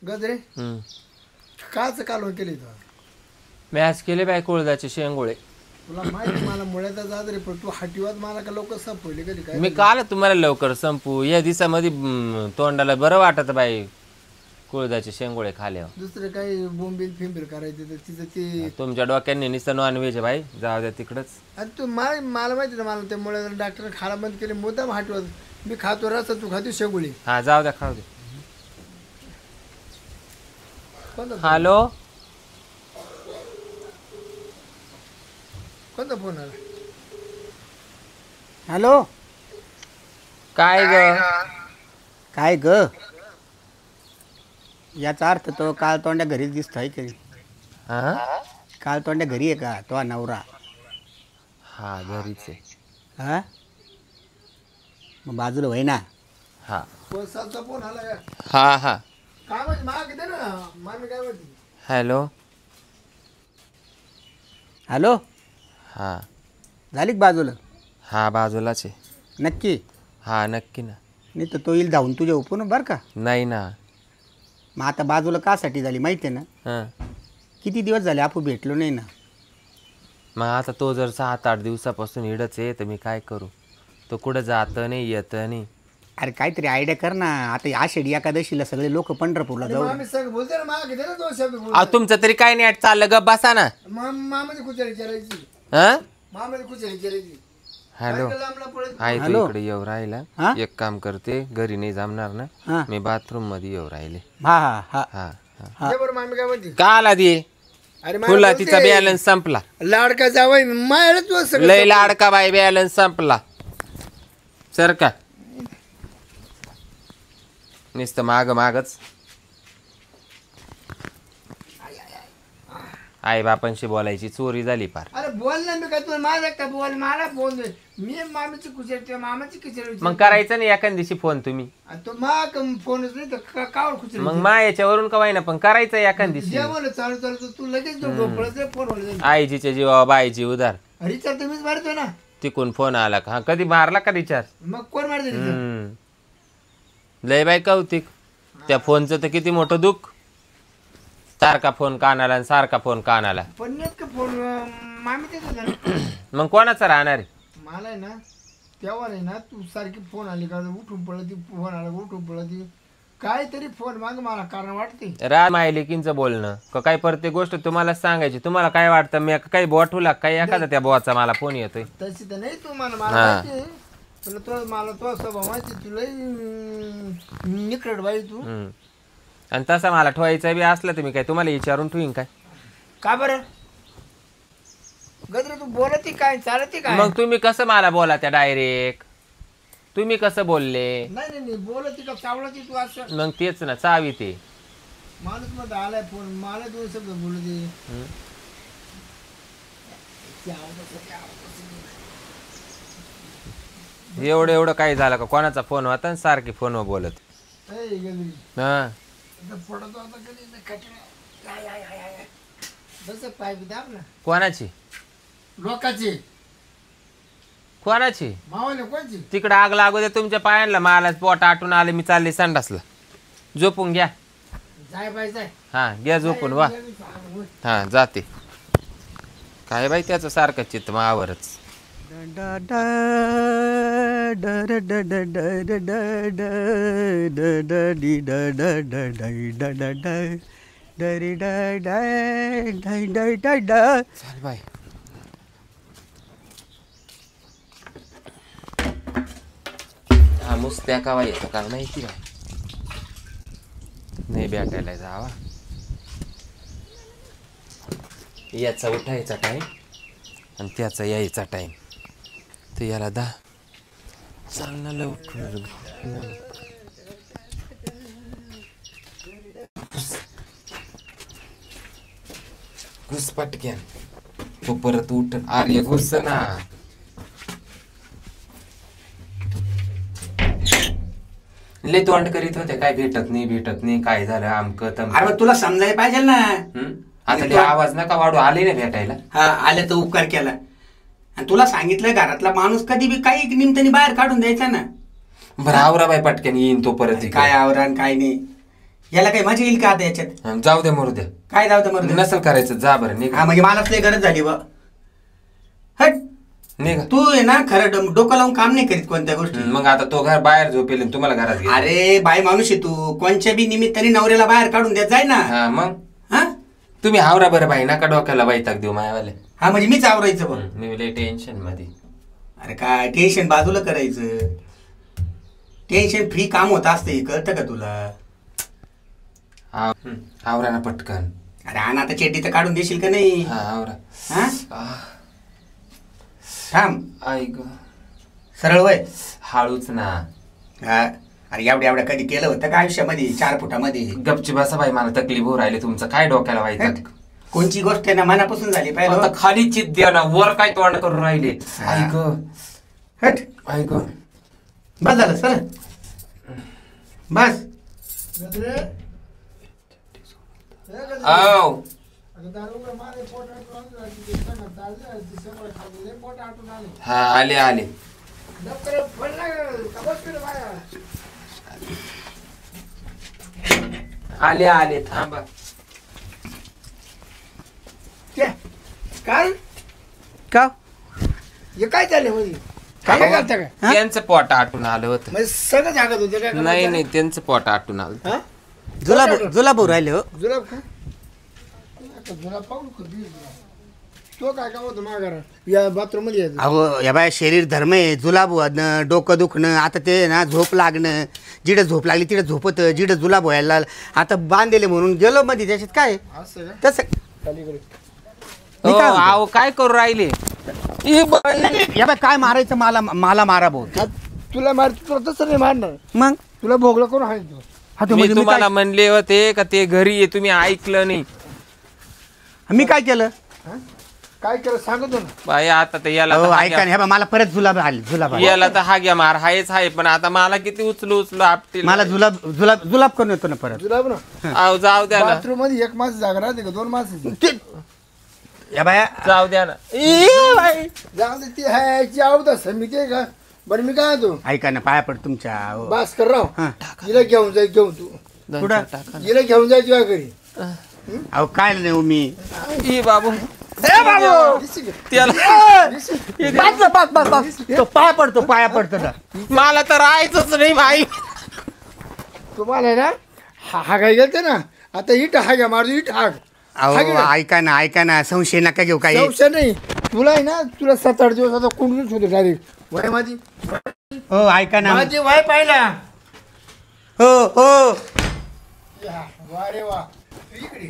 गजरे काच कालवण केली तुला मी आज केले बाय कोळदाचे शेंगोळे. तुला माहिती मला मुळ्याचा जात रे पण तू हाटीवाद मला का लोक संपवले कधी काय मी काल तुम्हाला लवकर संपू या दिवसामध्ये तोंडाला बरं वाटत बाई कोळदाचे शेंगोळे खाल्यावर. दुसरं काही बोंबील फिंबील करायचं तर तिचं ते तुमच्या डोक्याने नुसतं नॉनव्हेज भाई जाऊ द्या तिकडच. आणि तू मला माहिती ना मला ते मुळे डॉक्टर खायला बंद केले मुद्दाम हाटीवाद मी खातो रस तू खातो शेंगुळी. हा जाऊ द्या खाऊ दे. कोणता हॅलो कोणता फोन आला? हॅलो काय ग काय ग याचा अर्थ तो काल तोंड्या घरीच दिसतोय की हा काल तोंड्या घरी आहे का तो नवरा? हा घरीच आहे. हा मग बाजूला होय ना. हा सालचा फोन आला का हा हा काय माहिती माग दे ना मामी काय माहिती. हॅलो हॅलो हा झाली का बाजूला? हा बाजूलाच आहे. नक्की? हा नक्की ना. नाही तर तो येईल धावून तुझ्या उपरून बरं का. नाही ना. मग आता बाजूला कासाठी झाली माहिती आहे ना? हां किती दिवस झाले आपण भेटलो नाही ना. मग आता तो जर 7-8 दिवसापासून इडच आहे तर मी काय करू. तो कुठं जातं नाही येतं नाही. अरे काहीतरी आयडिया कर ना. आता आषाढी एकादशीला सगळे लोक पंढरपूरला जाऊ. मामी सगळं बोलते ना माग दे ना दोन शब्द बोल. अहो तुमचं तरी काय नाही चाललं ग बसा ना. मामाची खुचारी विचारायची हा मामाची खुचारी विचारायची. हॅलो लांबला पळत आहे हॅलो? तू इकडे येऊ राहिला. हा? एक काम करते घरी नाही जमणार हा. ना मी बाथरूम मध्ये येऊ राहिले. हा हा हा हा हा दे बरं मामी काय म्हणते. का आला दे अरे तुला तिचा बॅलन्स संपला. लाडका जावाय मायला तू सगळं लय लाडका बाई बॅलन्स संपला. सर का नुसतं माग मागच आई बापांशी बोलायची चोरी झाली पार. अरे बोल ना मी काय तू माझा का बोल मला फोन दे मी मामीची खुचारी मामाची खुचारी मग करायचं नाही एखाद दिवशी फोन तुम्ही. तो माग फोनच नाही तर कावर खुचारी मग मा याच्यावरून का ना पण करायचं एखाद दिवशी. जेवण चालू चालू तर तू लगेच ढोपळत फोन होईल. आईजीच्या जीवा बाईची उधार रिचार्ज तुम्हीच मारतो ना. तिकून फोन आला का. हा कधी मारला का रिचार्ज. मग कोण मारते रिचार्ज. लय बाई कौतिक त्या फोनचं तर किती मोठं दुःख. सारखा फोन कानाला आणि सारखा फोन कानाला. पण नेटकं फोन मामी देत होता ना. मग कोणाचा राहणार आहे. मला आहे ना तेव्हा नाही ना तू सारखी फोन आली का उठून पडती फोन आला उठून पडती काहीतरी फोन माग मला कारण वाटते. राज मायलेकींचं बोलणं का काही प्रत्येक गोष्ट तुम्हाला सांगायची. तुम्हाला काय वाटतं मी काही बोठवला काही एखादा त्या बोचा मला फोन येतोय. तशी तर नाही तू मला माहिती तुला तो मला तो स्वभाव माहिती तुला निकट बाई तू. आणि तसा मला ठेवायचा बी असला तुम्ही काय तुम्हाला विचारून ठेवीन काय. का बरं गजरे तू बोलती काय चालती काय. मग तुम्ही कसं मला बोला त्या डायरेक्ट तुम्ही कसं बोलले. नाही नाही नाही बोलती का चावलती तू असं. मग तेच ना चावी ते माणूस मध्ये आलाय फोन मला दोन शब्द बोलू दे. एवढं एवढं काही झालं का कोणाचा फोन होता आणि सारखी फोनवर बोलत. गजरी हा पडतो आता कधी कटला बस पाय दाब ना. कोणाची लोकांची कोणाची मावाले कोणची. तिकडे आग लागू दे तुमच्या पायांना. मला पोट आटून आले मी चालले संडासला. झोपून घ्या. जाय बाय जाय. हा घ्या झोपून वा. हा जाते काय बाई त्याचं सारखं चित्त मावरच. चाल बाई हा मुस्त्या कावा येतो काय माहिती बाई. नाही भेटायला जावा. याचा उठायचा टाइम आणि त्याचा यायचा टाइम तर याला चाल ना लवकर. घुस पटक्यान तो परत उठ आर्य घुस ना. लय तोंड करीत होते काय भेटत नाही काय झालं आमक तमक. अरे तुला समजायला पाहिजे ना. आता ते आवाज नका वाढू आले ना भेटायला. हा आले तर उपकार केला. आणि तुला सांगितलं घरातला माणूस कधी बी काही निमतानी बाहेर काढून द्यायचा ना. बरं आवरा बाई पटक्यान येईन तो परत. काय आवरण काय नाही याला काही मजा येईल का आता याच्यात? जाऊ दे मरू द्या. काय जाऊ मर नसल करायचं जा बरं निघ. हा म्हणजे मलाच लय गरज झाली बा. हट निघ. तू आहे ना खरं डोकं लावून काम नाही करीत कोणत्या गोष्टी. मग आता तो घर बाहेर झोपेल आणि तुम्हाला घरात घे. अरे बाई माणूस आहे तू, कोणच्या बी निमित्ताने नवऱ्याला बाहेर काढून देत जाय ना. हा मग हा तुम्ही आवरा बरं बाई नका डोक्याला वैताग देऊ मायावाले. हा म्हणजे मीच आवरायचं बघ. मी लय टेन्शन मध्ये. अरे काय टेन्शन बाजूला करायचं, टेन्शन फ्री काम होत असते कळतं का तुला? आवरा ना पटकन. अरे हा ना आता चेटी तर काढून देशील का नाही? हा आवरा. हा थांब ऐक सरळ वय हळूच ना. हा अरे एवढ्या एवढ्या कधी केलं होतं का आयुष्यामध्ये 4 फुटामध्ये? गपची बसा बाई मला तकलीफ होऊ राहिली तुमचं काय डोक्याला व्हायचं. कोणची गोष्ट आहे ना मनापासून झाली पाहिजे. आता खाली चित द्या ना वर काय तोंड करून राहिले. ऐक हट ऐक बस झालं सर बस. गजरे आव हा आले आले. आले आले थांबा. काय का हे काय चालले म्हणजे काय करता काय? त्यांचं पोट आटून आलं होतं. म्हणजे सगळं जागत होते काय? नाही नाही त्यांचं पोट आटून आलं. हा? जुलाब राहिले हो. जुलाब का? आता जुलाब पाहू का? तो काय काम होतं माघारा या बाथरूम मध्ये यायचं. अहो या बाय शरीर धर्म आहे. जुलाब होणं, डोकं दुखणं, आता ते ना झोप लागणं, जिडं झोप लागली तिडं झोपत, जिडं जुलाब व्हायला आता बांधलेले म्हणून गेलो मध्ये त्याच्यात काय असं का? तसं. पलीकडे हो, आहो काय करू राहिले. या बाय काय मारायचं मला मला मारा भाऊ. हा, तुला मार तुला तसं नाही मारणार. मग तुला भोगला करून आहे तू. हा तो मी म्हणजे तुम्हाला म्हणले होते का ते घरी आहे तुम्ही ऐकलं नाही. मी काय केलं? हा? काय केलं सांगतो ना. बाई आता तर याला हो तर ऐका ना, हे बा मला परत जुलाब आले. जुलाब आले. याला तर हा घ्या मार हायच आहे पण आता मला किती उचलू उचलू आपटील. मला जुलाब जुलाब जुलाब करून येतो ना परत. जुलाब ना आव जाऊ द्या ना. बाथरूम मध्ये एक मास जागा राहते का 2 मास? या बाया जाऊ द्या ना. जाऊ दे ती ह्याची आवडत मी ते का बरं मी काय तो ऐका ना पाया पड तुमच्या. हो. भास्कर राव हा. हिला घेऊन जाय घेऊन तू कुठं? हिला घेऊन जायची तुझ्या घरी. अहो काय नाही हो मी. ई बाबू दिसली का? त्याला बस, बस, बस, बस. तो पाया पडतो पाया पडतो ना. मला तर राहायचंच नाही बाई. तुम्हाला ना हागाय गेलते ना आता इट हाग्या मारतो इट हाग. अहो ऐका ना संशय नका घेऊ काय. संशय नाही तुला आहे ना तुला 7-8 दिवस आता कुंडूनच होतो डायरेक्ट वय माझी. हो ऐका ना. माझी वय पाहिला. हो हो वा रे वा इकडे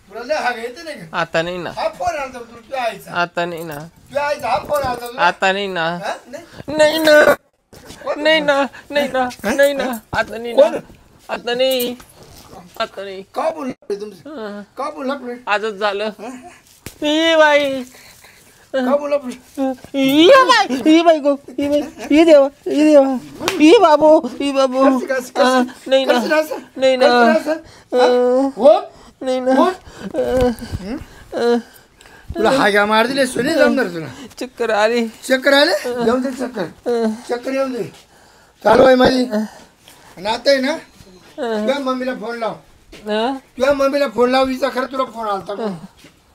तुला लय हाग येते नाही का? आता नाही ना. हा फोन आलता तुला तुझ्या आईचा. आता नाही ना. तुझ्या आईचा हा फोन आलता तुला. आता नाही ना. हा? नाही? नाही ना. नाही ना नाही ना नाही ना आता नाही ना. आता नाही आता नाही. का बोलला तुमचं का बोलला पुढे आजच झालं. ई बाई का बोलला पुढे ई बाई गो ई बाई ई देवा ई बाबू नाही ना नाही ना हो नाही ना. तुला हाग्या मार दिले सोनी जमणार तुला. चक्कर आली. चक्कर आले येऊन दे चक्कर येऊन दे. चालू आहे माझी. आणि आता आहे ना तुझ्या मम्मीला फोन लाव. तुझ्या मम्मीला फोन लाव विचार खरं तुला फोन आलता का?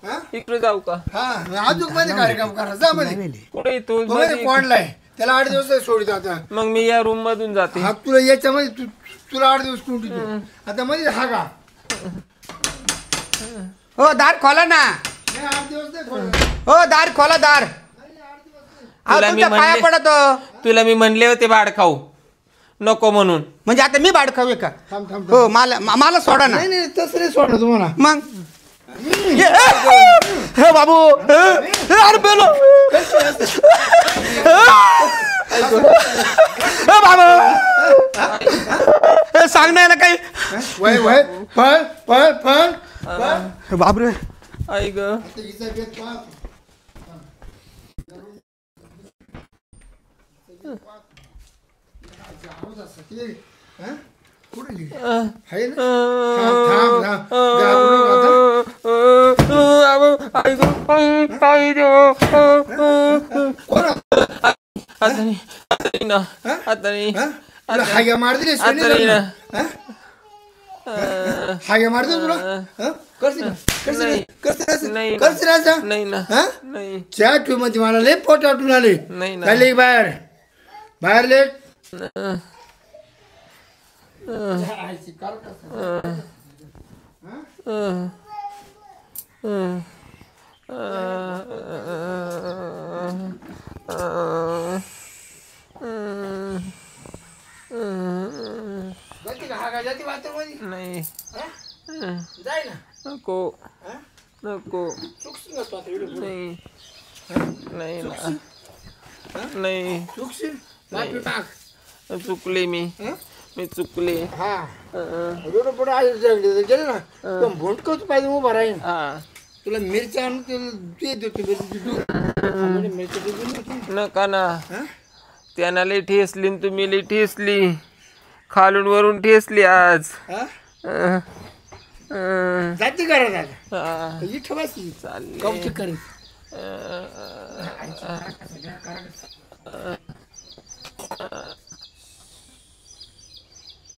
हा? इकडे जाऊ का? हा अजून मध्ये कार्यक्रम करा जा मध्ये. कुठे तू तो मध्ये कोणलाय त्याला 8 दिवस सोडित आता. मग मी या रूम मधून जाते. हा तुला याच्यामध्ये तुला 8 दिवस कोणती तू आता मध्ये हागा. हो दार खोला ना. नाही 8 दिवस नाही खोलणार. हो दार खोला दार. अहो, तुला मी तुमच्या पाया म्हणले पडतो. तुला मी म्हणले होते बाड खाऊ नको म्हणून. म्हणजे आता मी भाड खाऊ का? थांब थांब हो मला सोडा ना. नाही नाही तसं नाही सोडणार तुम्हाला. मग हे बाबू अरे बेलो बाबू सांग नाही ना काही. वय वय पळ पळ पळ बापरे. आई ग हिचा बेत पहा. हा? कुठे गेली? आहे ना? थांब, थांब, थांब. घाबरू नका. कोण आहे? आता नाही ना. आता नाही. हा? तुला हाग्या मार दिले सोनी आता नाही ना. हा? हागे मारतो तुला हं? करशील नाही. नाही. करशील असं? नाही ना हं? नाही त्या ट्यूब मध्ये मला लय पोट आटून आले नाही ना चालले बाहेर बाहेर लेट नाही जाय ना नको हं? नको चुकशील ना तू आता इकडे पुढे. नाही नाही ना नाही चुकशील माफी माग चुकले मी हं? मी चुकले हा रोड पुढे आले गेले ना तो भोंडकच पाहिजे उभा राहील हा तुला मिरच्या आणून ते देतो मिरची देतो नका ना हं? त्यांना लई ठेसली न तुम्ही लई ठेसली खालून वरून ठेसली आज हा? अं, अं, जाती करा दादा हा, इथं बसली चालले कौतुक करेल अं,